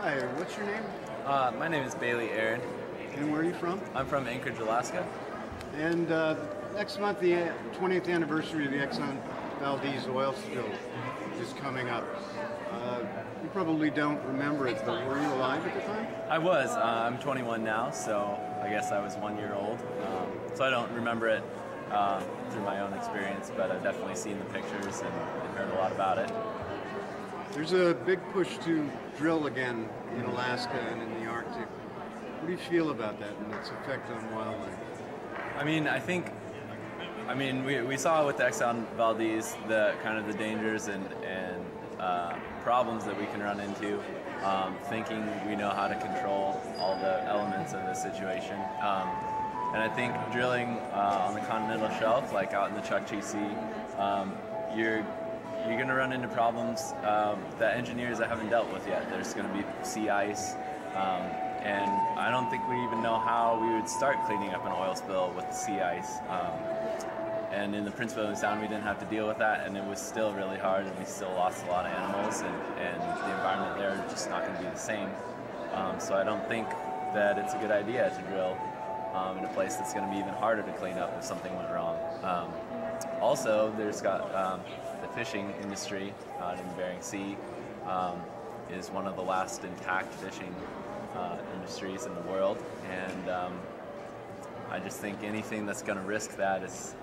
Hi, what's your name? My name is Bailey Aaron. And where are you from? I'm from Anchorage, Alaska. And next month, the 20th anniversary of the Exxon Valdez oil spill is coming up. You probably don't remember it, but were you alive at the time? I was. I'm 21 now, so I guess I was 1 year old. So I don't remember it through my own experience, but I've definitely seen the pictures and heard a lot about it. There's a big push to drill again in Alaska and in the Arctic. What do you feel about that and its effect on wildlife? We saw with the Exxon Valdez the kind of the dangers and problems that we can run into, thinking we know how to control all the elements of the situation. And I think drilling on the continental shelf, like out in the Chukchi Sea, you're going to run into problems that engineers haven't dealt with yet. There's going to be sea ice, and I don't think we even know how we would start cleaning up an oil spill with sea ice. And in the Prince William Sound, we didn't have to deal with that, and it was still really hard, and we still lost a lot of animals, and the environment there is just not going to be the same. So I don't think that it's a good idea to drill in a place that's going to be even harder to clean up if something went wrong. Also, there's got the fishing industry out in the Bering Sea is one of the last intact fishing industries in the world, and I just think anything that's going to risk that is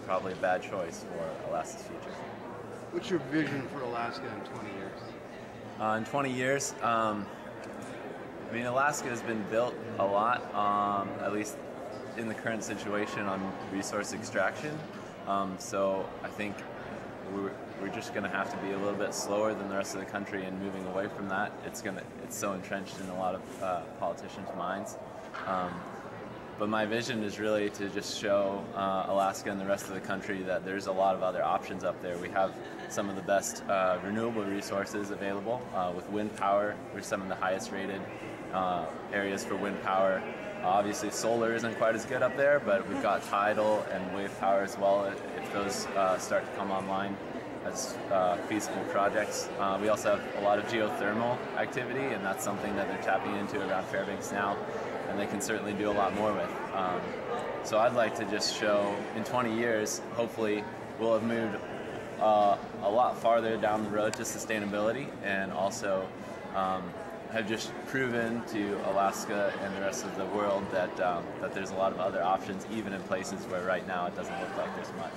probably a bad choice for Alaska's future. What's your vision for Alaska in 20 years? In 20 years, Alaska has been built a lot, at least in the current situation, on resource extraction. So I think we're just going to have to be a little bit slower than the rest of the country in moving away from that. It's so entrenched in a lot of politicians' minds. But my vision is really to just show Alaska and the rest of the country that there's a lot of other options up there. We have some of the best renewable resources available. With wind power, we're some of the highest rated areas for wind power. Obviously, solar isn't quite as good up there, but we've got tidal and wave power as well if those start to come online as feasible projects. We also have a lot of geothermal activity, and that's something that they're tapping into around Fairbanks now, and they can certainly do a lot more with. So I'd like to just show in 20 years, hopefully we'll have moved a lot farther down the road to sustainability, and also have just proven to Alaska and the rest of the world that there's a lot of other options, even in places where right now it doesn't look like there's much.